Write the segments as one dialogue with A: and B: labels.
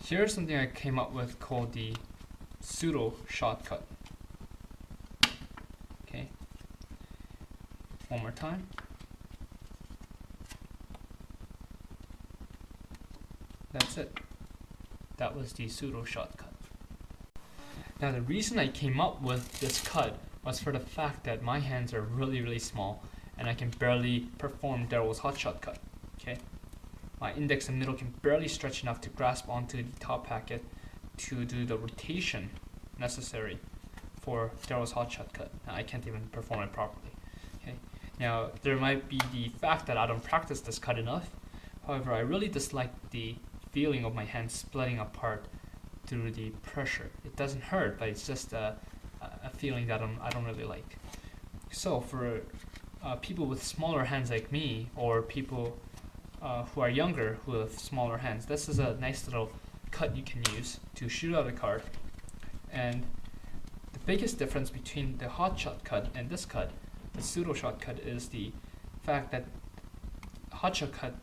A: Here's something I came up with called the Pseudo-Shot Cut. Okay, one more time. That's it. That was the Pseudo-Shot Cut. Now the reason I came up with this cut was for the fact that my hands are really small and I can barely perform Daryl's HotShot Cut. Okay, my index and middle can barely stretch enough to grasp onto the top packet to do the rotation necessary for Daryl's HotShot Cut. Now, I can't even perform it properly. Okay, now there might be the fact that I don't practice this cut enough. However, I really dislike the feeling of my hands splitting apart through the pressure. It doesn't hurt, but it's just a feeling that I don't really like. So for people with smaller hands like me, or people who are younger who have smaller hands, this is a nice little cut you can use to shoot out a card. And the biggest difference between the HotShot Cut and this cut, the Pseudo-Shot Cut, is the fact that HotShot Cut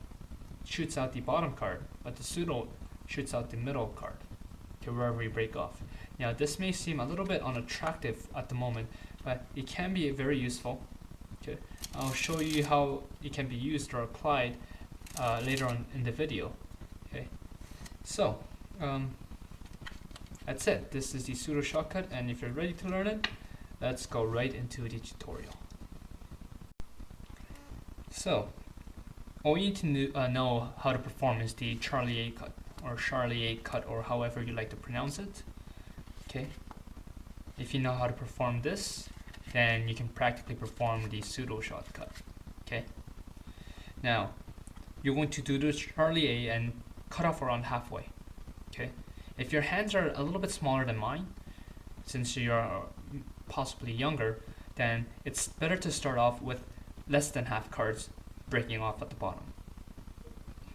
A: shoots out the bottom card, but the Pseudo shoots out the middle card to wherever you break off. Now this may seem a little bit unattractive at the moment, but it can be very useful. Okay, I'll show you how it can be used or applied later on in the video. Okay, so that's it. This is the Pseudo-Shot Cut, and if you're ready to learn it, let's go right into the tutorial. So all you need to know how to perform is the Charlie A cut, or Charlie A cut, or however you like to pronounce it. Okay, if you know how to perform this, then you can practically perform the Pseudo-Shot Cut. Okay, now you're going to do the Charlie A and cut off around halfway. Okay, if your hands are a little bit smaller than mine, since you're possibly younger, then it's better to start off with less than half cards breaking off at the bottom.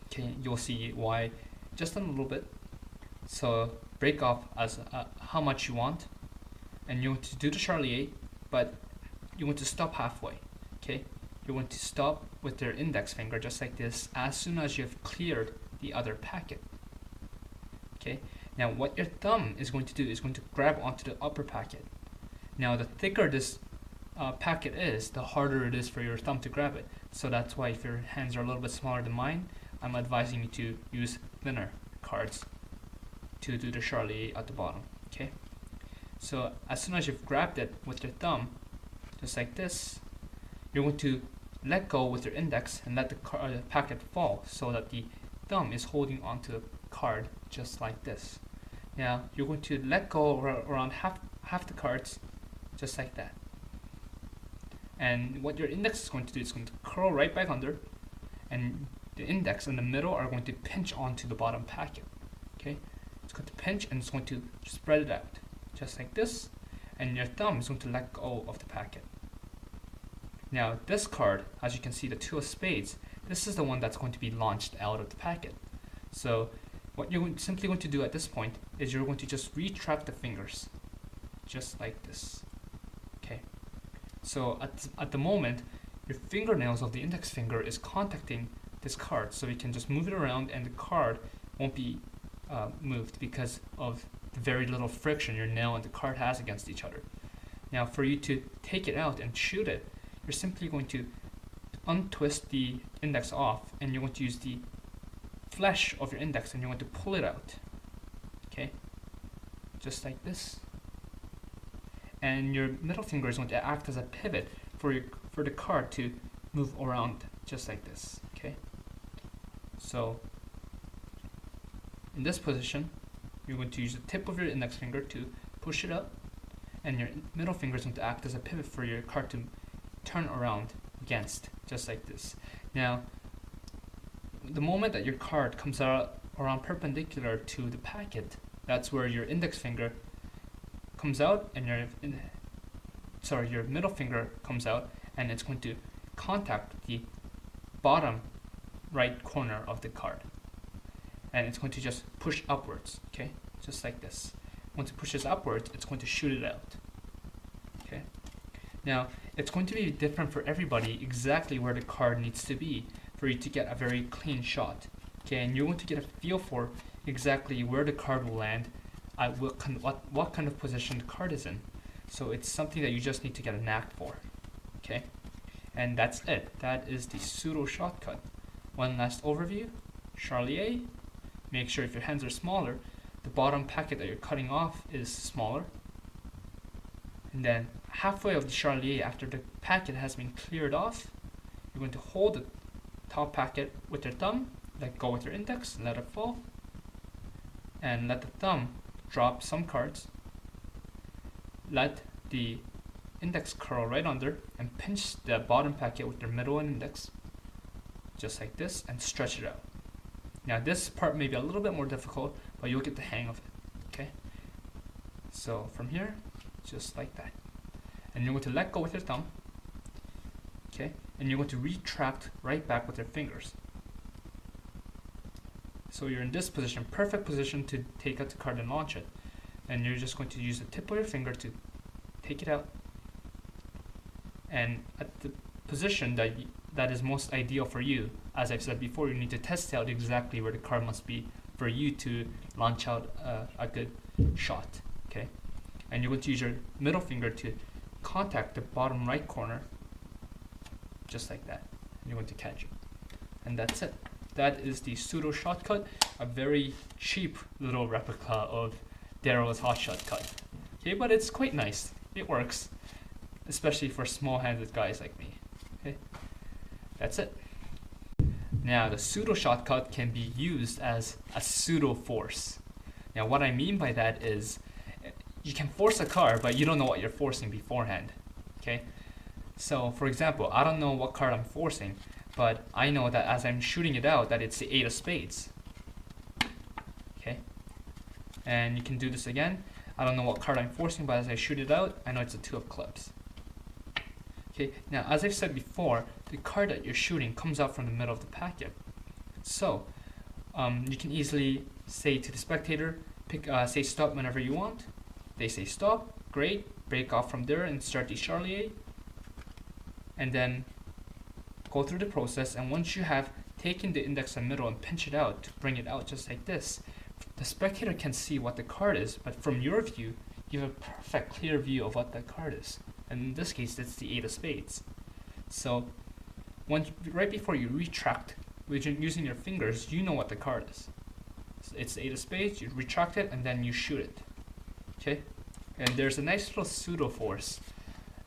A: Okay, you'll see why just in a little bit. So break off as how much you want, and you want to do the Charlie A, but you want to stop halfway. Okay, you want to stop with your index finger just like this as soon as you have cleared the other packet. Okay, now what your thumb is going to do is going to grab onto the upper packet. Now the thicker this packet is, the harder it is for your thumb to grab it. So that's why if your hands are a little bit smaller than mine, I'm advising you to use thinner cards to do the Charlie A at the bottom. Okay, so as soon as you've grabbed it with your thumb, just like this, you're going to let go with your index and let the packet fall so that the thumb is holding onto the card just like this. Now you're going to let go around half the cards just like that. And what your index is going to do is going to curl right back under, and the index and the middle are going to pinch onto the bottom packet. Okay, it's going to pinch and it's going to spread it out just like this, and your thumb is going to let go of the packet. Now this card, as you can see, the two of spades, this is the one that's going to be launched out of the packet. So what you're simply going to do at this point is you're going to just retract the fingers just like this. Okay, so at the moment your fingernails of the index finger is contacting this card, so you can just move it around and the card won't be moved because of the very little friction your nail and the card has against each other. Now for you to take it out and shoot it, you're simply going to untwist the index off, and you're going to use the flesh of your index and you're going to pull it out. Okay, just like this. And your middle finger is going to act as a pivot for the card to move around just like this. Okay, so in this position, you're going to use the tip of your index finger to push it up, and your middle finger is going to act as a pivot for your card to turn around against, just like this. Now, the moment that your card comes out around perpendicular to the packet, that's where your index finger comes out and your middle finger comes out, and it's going to contact the bottom right corner of the card, and it's going to just push upwards. Okay, just like this. Once it pushes upwards, it's going to shoot it out. Okay, now it's going to be different for everybody exactly where the card needs to be for you to get a very clean shot. Okay, and you're going to get a feel for exactly where the card will land, at what kind of position the card is in. So it's something that you just need to get a knack for. Okay, and that's it. That is the Pseudo-Shot Cut. One last overview. Charlie A. Make sure if your hands are smaller, the bottom packet that you're cutting off is smaller. And then halfway of the Charlie A, after the packet has been cleared off, you're going to hold the top packet with your thumb, let go with your index, and let it fall, and let the thumb drop some cards. Let the index curl right under and pinch the bottom packet with your middle and index, just like this, and stretch it out. Now this part may be a little bit more difficult, but you'll get the hang of it. Okay, so from here, just like that, and you're going to let go with your thumb. Okay, and you're going to retract right back with your fingers. So you're in this position, perfect position to take out the card and launch it. And you're just going to use the tip of your finger to take it out. And at the position that is most ideal for you, as I've said before, you need to test out exactly where the card must be for you to launch out a good shot. Okay, and you're going to use your middle finger to contact the bottom right corner, just like that. And you're going to catch it, and that's it. That is the Pseudo-Shot Cut, a very cheap little replica of Daryl's HotShot Cut. Okay, but it's quite nice. It works, especially for small-handed guys like me. Okay, that's it. Now, the Pseudo-Shot Cut can be used as a Pseudo Force. Now, what I mean by that is you can force a card, but you don't know what you're forcing beforehand. Okay, so for example, I don't know what card I'm forcing, but I know that as I'm shooting it out that it's the 8 of spades. Okay, and you can do this again. I don't know what card I'm forcing, but as I shoot it out, I know it's a 2 of clubs. Okay, now as I've said before, the card that you're shooting comes out from the middle of the packet. So you can easily say to the spectator, say stop whenever you want. They say stop, great, break off from there and start the Charlie A. And then go through the process, and once you have taken the index and middle and pinch it out to bring it out just like this, the spectator can see what the card is, but from your view, you have a perfect clear view of what that card is. And in this case, it's the 8 of spades. So right before you retract, using your fingers, you know what the card is. So it's the 8 of spades, you retract it, and then you shoot it. Okay? And there's a nice little pseudo force.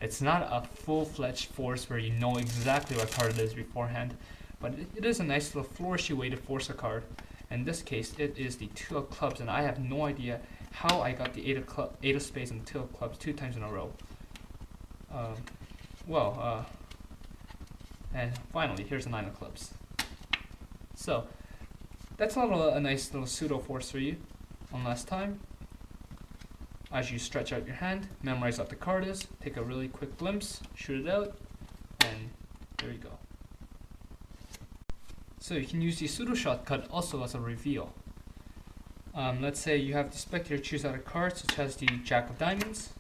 A: It's not a full-fledged force where you know exactly what card it is beforehand, but it is a nice little flourishy way to force a card. In this case, it is the 2 of clubs, and I have no idea how I got the 8 of spades and 2 of clubs 2 times in a row. And finally, here's a 9 of clubs. So that's a nice little pseudo force for you. One last time. As you stretch out your hand, memorize what the card is, take a really quick glimpse, shoot it out, and there you go. So you can use the Pseudo-Shot Cut also as a reveal. Let's say you have the spectator choose out a card such as the Jack of Diamonds,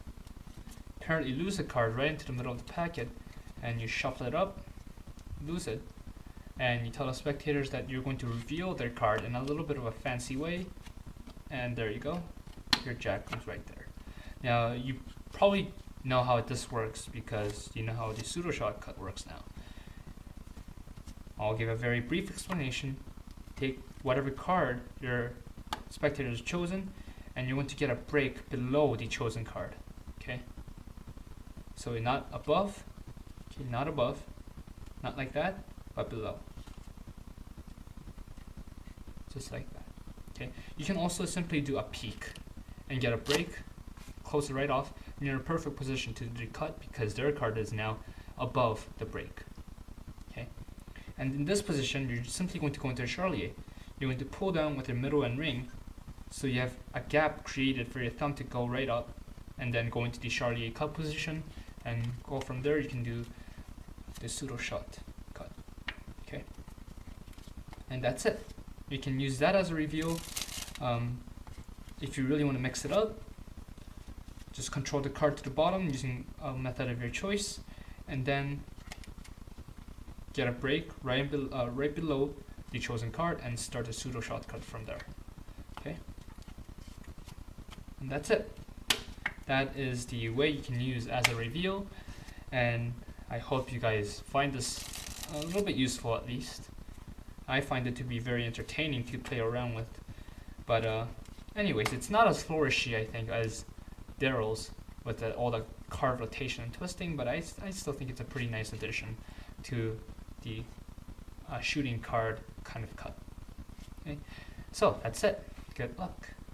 A: apparently lose a card right into the middle of the packet, and you shuffle it up, lose it, and you tell the spectators that you're going to reveal their card in a little bit of a fancy way, and there you go. Your Jack comes right there. Now you probably know how this works because you know how the Pseudo-Shot Cut works now. I'll give a very brief explanation. Take whatever card your spectator has chosen, and you're going to get a break below the chosen card. Okay. So not above. Okay, not above. Not like that, but below. Just like that. Okay. You can also simply do a peek and get a break, close it right off, and you're in a perfect position to do the cut because their card is now above the break. Okay, and in this position, you're simply going to go into a Charlie A. You're going to pull down with your middle and ring, so you have a gap created for your thumb to go right up, and then go into the Charlie A cut position, and go from there. You can do the Pseudo-Shot Cut. Okay, and that's it. You can use that as a reveal. If you really want to mix it up, just control the card to the bottom using a method of your choice, and then get a break right below the chosen card and start a Pseudo-Shot cut from there. Okay, and that's it. That is the way you can use as a reveal, and I hope you guys find this a little bit useful at least. I find it to be very entertaining to play around with. But anyways, it's not as flourishy, I think, as Daryl's with all the card rotation and twisting, but I still think it's a pretty nice addition to the shooting card kind of cut. Okay, so that's it. Good luck.